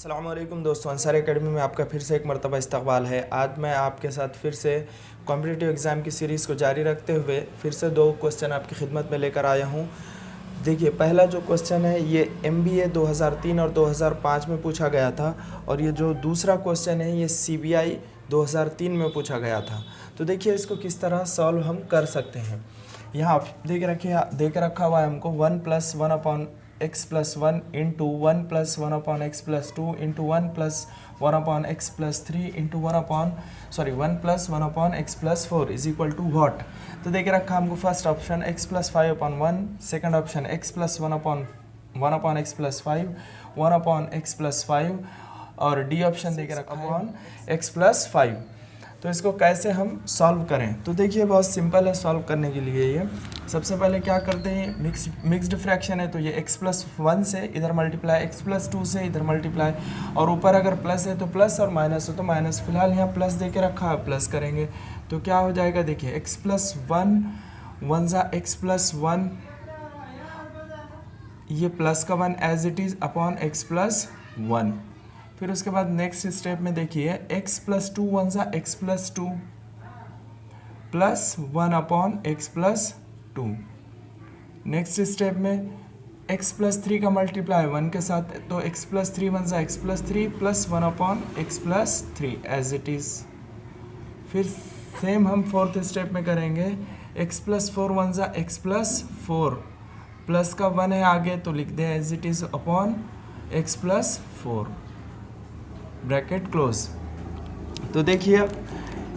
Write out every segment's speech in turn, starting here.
अस्सलाम वालेकुम दोस्तों, अंसार एकेडमी में आपका फिर से एक मरतबा इस्तकबाल है। आज मैं आपके साथ फिर से कॉम्पिटिटिव एग्ज़ाम की सीरीज़ को जारी रखते हुए फिर से दो क्वेश्चन आपकी खिदमत में लेकर आया हूँ। देखिए, पहला जो क्वेश्चन है ये MBA 2003 और 2005 में पूछा गया था, और ये जो दूसरा क्वेश्चन है ये CBI 2003 में पूछा गया था। तो देखिए इसको किस तरह सॉल्व हम कर सकते हैं। यहाँ देख रखा हुआ है हमको 1 + 1/x+1 into 1 + 1/x+2 into 1 + 1/x+3 into 1 + 1/x+4 is equal to what. तो देख रखा हमको first option x+5/1, second option x+1/x+5, 1/x+5 और डी ऑप्शन देख रखा है x+5। तो इसको कैसे हम सॉल्व करें, तो देखिए बहुत सिंपल है सॉल्व करने के लिए। ये सबसे पहले क्या करते हैं, मिक्स्ड फ्रैक्शन है तो ये x+1 से इधर मल्टीप्लाई, x+2 से इधर मल्टीप्लाई, और ऊपर अगर प्लस है तो प्लस और माइनस हो तो माइनस। फिलहाल यहाँ प्लस दे के रखा है, प्लस करेंगे तो क्या हो जाएगा। देखिए x+1 1 ज़ा x+1, ये प्लस का 1 as it is upon x+1। फिर उसके बाद नेक्स्ट स्टेप में देखिए x+2 1 ज़ा x+2 plus 1 upon x+2। Next step में x+3 का मल्टीप्लाई 1 के साथ, तो x+3 1 ज़ा x+3 plus 1 upon x+3 as it is. फिर सेम हम फोर्थ स्टेप में करेंगे x+4 1 ज़ा x+4 प्लस का 1 है आगे तो लिख दे as it is upon x+4 bracket close. तो देखिए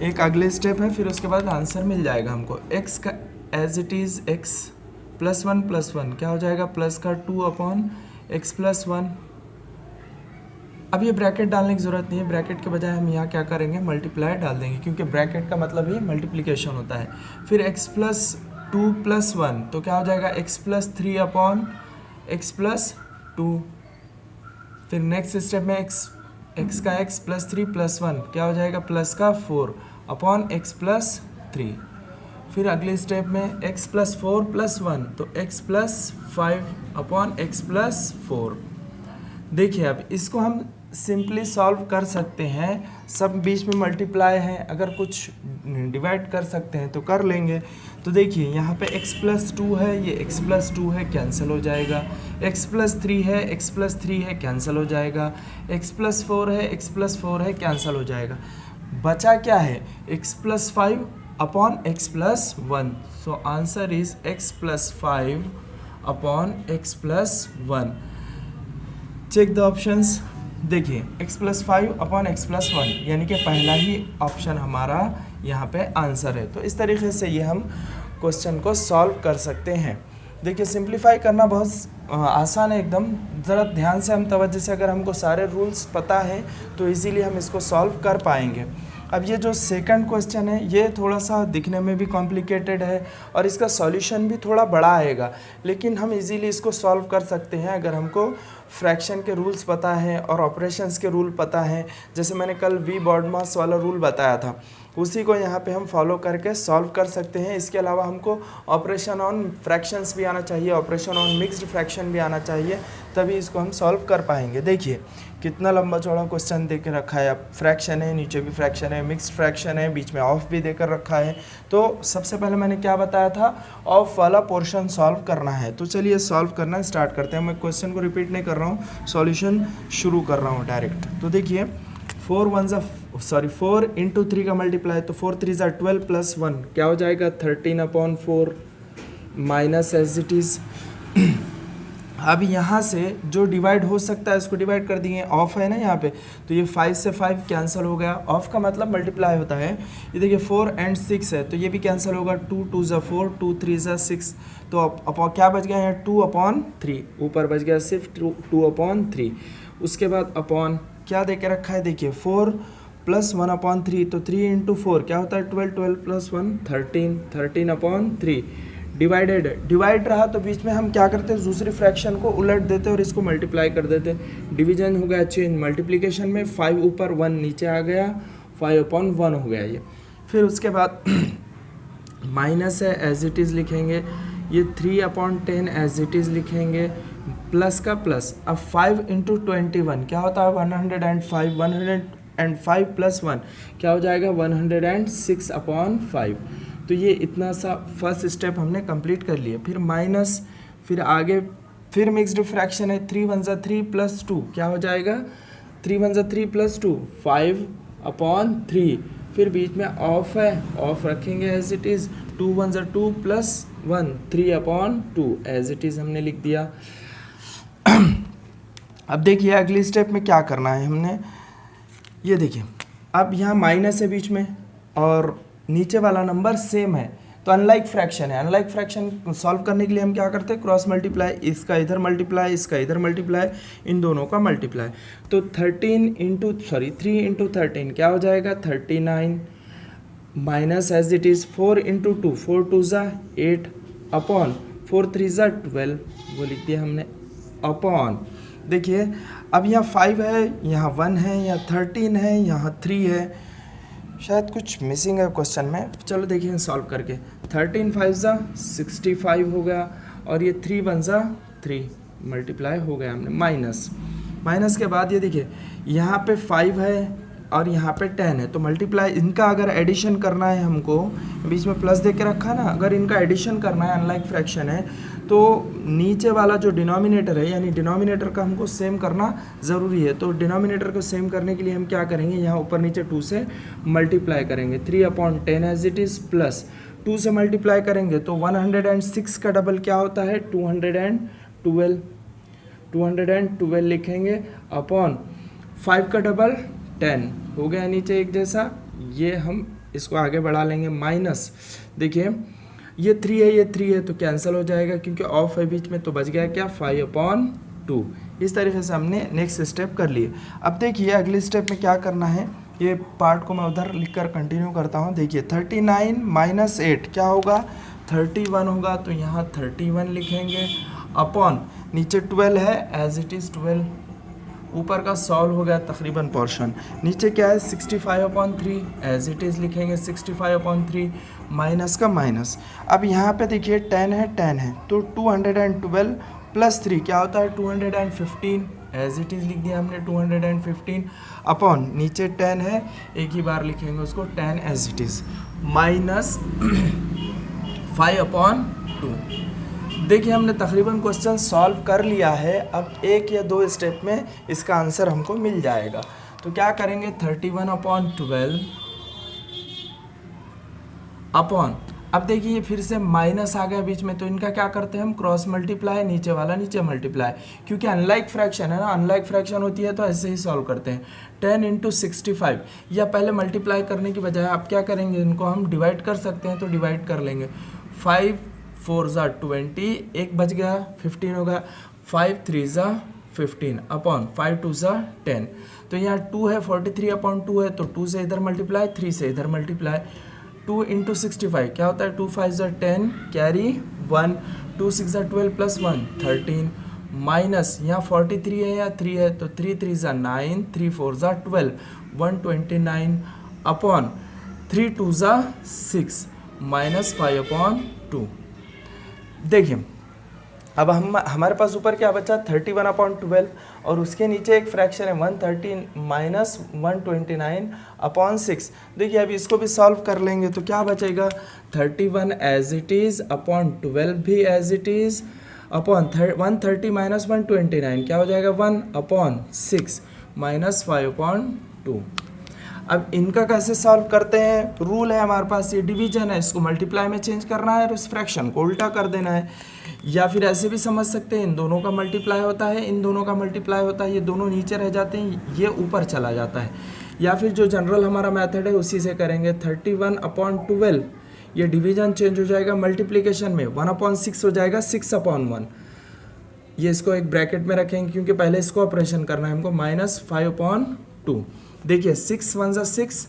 एक अगले स्टेप है, फिर उसके बाद आंसर मिल जाएगा हमको। x का एज इट इज़ x+1 क्या हो जाएगा, प्लस का 2 अपॉन x+1। अब ये ब्रैकेट डालने की ज़रूरत नहीं है, ब्रैकेट के बजाय हम यहाँ क्या करेंगे, मल्टीप्लाई डाल देंगे, क्योंकि ब्रैकेट का मतलब ही मल्टीप्लिकेशन होता है। फिर x+2 + 1 तो क्या हो जाएगा x+3 अपॉन x+2। फिर नेक्स्ट स्टेप में x का x +3 + 1 क्या हो जाएगा, प्लस का 4 अपॉन x+3। फिर अगले स्टेप में x+4 + 1 तो x+5 अपॉन x+4। देखिए अब इसको हम सिंपली सॉल्व कर सकते हैं, सब बीच में मल्टीप्लाई है, अगर कुछ डिवाइड कर सकते हैं तो कर लेंगे। तो देखिए यहाँ पे x+2 है, ये x+2 है, कैंसिल हो जाएगा। x+3 है, x+3 है, कैंसिल हो जाएगा। x+4 है, x+4 है, कैंसिल हो जाएगा। बचा क्या है, x+5 upon x+1। So answer is x+5 upon x+1। Check the options. देखिए x+5 अपॉन x+1 यानी कि पहला ही ऑप्शन हमारा यहाँ पे आंसर है। तो इस तरीके से ये हम क्वेश्चन को सॉल्व कर सकते हैं। देखिए सिंप्लीफाई करना बहुत आसान है एकदम, ज़रा ध्यान से हम तवज्जो से अगर हमको सारे रूल्स पता है तो इजीली हम इसको सॉल्व कर पाएंगे। अब ये जो सेकंड क्वेश्चन है ये थोड़ा सा दिखने में भी कॉम्प्लिकेटेड है और इसका सॉल्यूशन भी थोड़ा बड़ा आएगा, लेकिन हम इजीली इसको सॉल्व कर सकते हैं अगर हमको फ्रैक्शन के रूल्स पता है और ऑपरेशंस के रूल पता है। जैसे मैंने कल वी बॉडमास वाला रूल बताया था, उसी को यहाँ पे हम फॉलो करके सॉल्व कर सकते हैं। इसके अलावा हमको ऑपरेशन ऑन फ्रैक्शंस भी आना चाहिए, ऑपरेशन ऑन मिक्स्ड फ्रैक्शन भी आना चाहिए, तभी इसको हम सॉल्व कर पाएंगे। देखिए कितना लंबा चौड़ा क्वेश्चन दे के रखा है, अब फ्रैक्शन है, नीचे भी फ्रैक्शन है, मिक्स्ड फ्रैक्शन है, बीच में ऑफ भी देकर रखा है। तो सबसे पहले मैंने क्या बताया था, ऑफ वाला पोर्शन सॉल्व करना है। तो चलिए सॉल्व करना स्टार्ट करते हैं। मैं क्वेश्चन को रिपीट नहीं कर रहा हूँ, सॉल्यूशन शुरू कर रहा हूँ डायरेक्ट। तो देखिए 4 इंटू 3 का मल्टीप्लाई, तो 4 3 ज़ा 12 प्लस 1 क्या हो जाएगा 13/4 माइनस एज इट इज़। अब यहाँ से जो डिवाइड हो सकता है उसको डिवाइड कर दिए, ऑफ है ना यहाँ पे, तो ये 5 से 5 कैंसिल हो गया, ऑफ का मतलब मल्टीप्लाई होता है। ये देखिए 4 and 6 है तो ये भी कैंसिल होगा, 2 2 ज़ा 4 2 3 ज़ा 6, तो अब क्या बच गया यहाँ 2/3, ऊपर बच गया सिर्फ 2/3। उसके बाद अपॉन क्या दे के रखा है, देखिए 4 + 1/3, तो 3 इंटू 4 क्या होता है 12 12 + 1 13/3। डिवाइड रहा तो बीच में हम क्या करते हैं, दूसरी फ्रैक्शन को उलट देते और इसको मल्टीप्लाई कर देते। डिवीजन हो गया चेंज, मल्टीप्लिकेशन में 5 ऊपर 1 नीचे आ गया, 5/1 हो गया ये। फिर उसके बाद माइनस है एज इट इज़ लिखेंगे, ये 3/10 एज इट इज़ लिखेंगे, प्लस का प्लस। अब 5 इंटू 21 क्या होता है 105, 105 प्लस 1 क्या हो जाएगा 106 अपॉन 5। तो ये इतना सा फर्स्ट स्टेप हमने कंप्लीट कर लिया। फिर माइनस, फिर आगे फिर मिक्स्ड फ्रैक्शन है, 3 1 ज़ा 3 प्लस 2 क्या हो जाएगा 3 1 ज़ा 3 प्लस 2 5 अपॉन 3। फिर बीच में ऑफ है, ऑफ रखेंगे एज इट इज़, 2 1 ज़ा 2 plus 1 3 upon 2 as it is हमने लिख दिया। अब देखिए अगली स्टेप में क्या करना है हमने, ये देखिए अब यहाँ माइनस है बीच में और नीचे वाला नंबर सेम है, तो अनलाइक फ्रैक्शन है। अनलाइक फ्रैक्शन सॉल्व करने के लिए हम क्या करते हैं क्रॉस मल्टीप्लाई, इसका इधर मल्टीप्लाई, इसका इधर मल्टीप्लाई, इन दोनों का मल्टीप्लाई। तो 3 इंटू 13 क्या हो जाएगा 39 minus as it is 4 into 2 4 2 ज़ा 8 अपॉन 4 3 ज़ा 12 वो लिख दिया हमने अपॉन। देखिए अब यहाँ 5 है, यहाँ 1 है, यहाँ 13 है, यहाँ 3 है, शायद कुछ मिसिंग है क्वेश्चन में। चलो देखिए सॉल्व करके, 13 5 ज़ा 65 हो गया और ये 3 1 ज़ा 3 मल्टीप्लाई हो गया हमने माइनस के बाद ये देखिए यहाँ पे 5 है और यहाँ पे 10 है, तो मल्टीप्लाई इनका अगर एडिशन करना है हमको, बीच में प्लस दे के रखा ना, अगर इनका एडिशन करना है अनलाइक फ्रैक्शन है तो नीचे वाला जो डिनोमिनेटर है यानी डिनोमिनेटर का हमको सेम करना ज़रूरी है। तो डिनोमिनेटर को सेम करने के लिए हम क्या करेंगे, यहाँ ऊपर नीचे 2 से मल्टीप्लाई करेंगे, 3 upon 10 as it is plus 2 से मल्टीप्लाई करेंगे तो 106 का डबल क्या होता है 212 लिखेंगे अपॉन 5 का डबल 10 हो गया नीचे एक जैसा। ये हम इसको आगे बढ़ा लेंगे माइनस, देखिए ये 3 है, ये 3 है तो कैंसिल हो जाएगा क्योंकि ऑफ है बीच में, तो बच गया क्या 5 अपॉन 2। इस तरीके से हमने नेक्स्ट स्टेप कर लिए। अब देखिए अगली स्टेप में क्या करना है, ये पार्ट को मैं उधर लिखकर कंटिन्यू करता हूँ। देखिए 39 माइनस 8 क्या होगा 31 होगा, तो यहाँ 31 लिखेंगे अपॉन नीचे 12 है एज इट इज़ 12, ऊपर का सॉल्व हो गया तकरीबन पोर्शन। नीचे क्या है 65 अपॉन 3 एज इट इज़ लिखेंगे 65 अपॉन 3 माइनस का माइनस। अब यहाँ पे देखिए 10 है तो 212 प्लस 3 क्या होता है 215 एज इट इज़ लिख दिया हमने 215 अपॉन नीचे 10 है, एक ही बार लिखेंगे उसको 10 as it is minus 5 upon 2। देखिए हमने तकरीबन क्वेश्चन सॉल्व कर लिया है। अब 1 या 2 स्टेप में इसका आंसर हमको मिल जाएगा। तो क्या करेंगे 31 अपॉन 12 अपॉन, अब देखिए फिर से माइनस आ गया बीच में, तो इनका क्या करते हैं हम क्रॉस मल्टीप्लाई, नीचे वाला नीचे मल्टीप्लाई, क्योंकि अनलाइक फ्रैक्शन है ना, अनलाइक फ्रैक्शन होती है तो ऐसे ही सॉल्व करते हैं। 10 इंटू 65, या पहले मल्टीप्लाई करने की बजाय आप क्या करेंगे, इनको हम डिवाइड कर सकते हैं तो डिवाइड कर लेंगे। 5 4 ज़ा 20, एक बच गया 15 होगा, 5 3 ज़ा 15 अपॉन 5 2 ज़ा 10, तो यहाँ 2 है 43 अपॉन 2 है तो 2 से इधर मल्टीप्लाई 3 से इधर मल्टीप्लाई। 2 इंटू 65 क्या होता है 2 5 ज़ा 10 कैरी 1, 2 6 ज़ा 12 प्लस 1 13 माइनस यहाँ 43 है या 3 है तो 3 3 ज़ा 9 3 4 ज़ा 12 129 अपॉन 3 2 ज़ा 6 माइनस 5 अपॉन 2। देखिए अब हमारे पास ऊपर क्या बचा 31 अपॉन 12 और उसके नीचे एक फ्रैक्शन है 113 माइनस 129 अपॉन 6। देखिए अभी इसको भी सॉल्व कर लेंगे तो क्या बचेगा 31 एज इट इज़ अपॉन 12 भी as it is upon 130 minus 129 क्या हो जाएगा 1 अपॉन 6 माइनस 5 अपॉन 2। अब इनका कैसे सॉल्व करते हैं, रूल है हमारे पास, ये डिवीजन है, इसको मल्टीप्लाई में चेंज करना है और इस फ्रैक्शन को उल्टा कर देना है। या फिर ऐसे भी समझ सकते हैं इन दोनों का मल्टीप्लाई होता है, इन दोनों का मल्टीप्लाई होता है, ये दोनों नीचे रह जाते हैं, ये ऊपर चला जाता है। या फिर जो जनरल हमारा मेथड है उसी से करेंगे। 31 अपॉन 12 ये डिवीजन चेंज हो जाएगा मल्टीप्लीकेशन में, 1 अपॉन 6 हो जाएगा 6 अपॉन 1, ये इसको एक ब्रैकेट में रखेंगे क्योंकि पहले इसको ऑपरेशन करना है हमको, माइनस 5 अपॉन 2। देखिए 6 1 ज़ा 6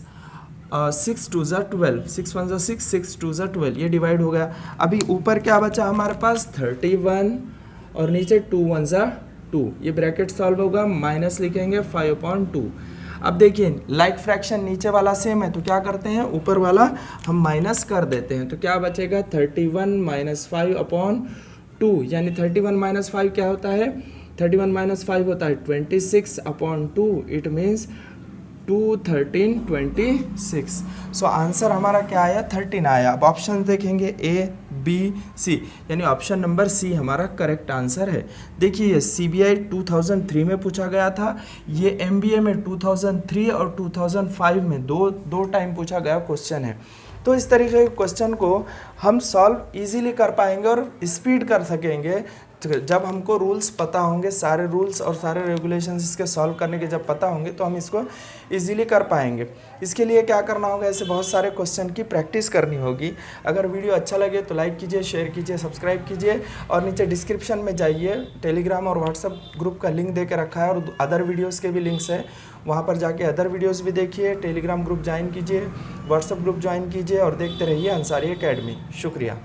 6 2 ज़ा 12, 6 1 ज़ा 6 6 2 ज़ा 12, ये डिवाइड हो गया। अभी ऊपर क्या बचा हमारे पास 31 और नीचे 2 1 ज़ा 2, ये ब्रैकेट सॉल्व होगा, माइनस लिखेंगे 5 अपॉन 2। अब देखिए लाइक फ्रैक्शन नीचे वाला सेम है तो क्या करते हैं ऊपर वाला हम माइनस कर देते हैं, तो क्या बचेगा 31 माइनस 5 अपॉन 2 यानी 31 माइनस 5 क्या होता है, 31 माइनस 5 होता है 26/2, इट मीन्स 2 13 26। सो आंसर हमारा क्या आया, 13 आया। अब ऑप्शन देखेंगे ए बी सी, यानी ऑप्शन नंबर सी हमारा करेक्ट आंसर है। देखिए ये CBI 2003 में पूछा गया था, ये MBA में 2003 और 2005 में दो टाइम पूछा गया क्वेश्चन है। तो इस तरीके के क्वेश्चन को हम सॉल्व इजीली कर पाएंगे और स्पीड कर सकेंगे जब हमको रूल्स पता होंगे, सारे रूल्स और सारे रेगुलेशंस इसके सॉल्व करने के जब पता होंगे तो हम इसको इजीली कर पाएंगे। इसके लिए क्या करना होगा, ऐसे बहुत सारे क्वेश्चन की प्रैक्टिस करनी होगी। अगर वीडियो अच्छा लगे तो लाइक कीजिए, शेयर कीजिए, सब्सक्राइब कीजिए और नीचे डिस्क्रिप्शन में जाइए, टेलीग्राम और व्हाट्सएप ग्रुप का लिंक दे के रखा है और अदर वीडियोज़ के भी लिंक्स है, वहाँ पर जाके अदर वीडियोज़ भी देखिए, टेलीग्राम ग्रुप ज्वाइन कीजिए, व्हाट्सएप ग्रुप ज्वाइन कीजिए और देखते रहिए अंसारी एकेडमी। शुक्रिया।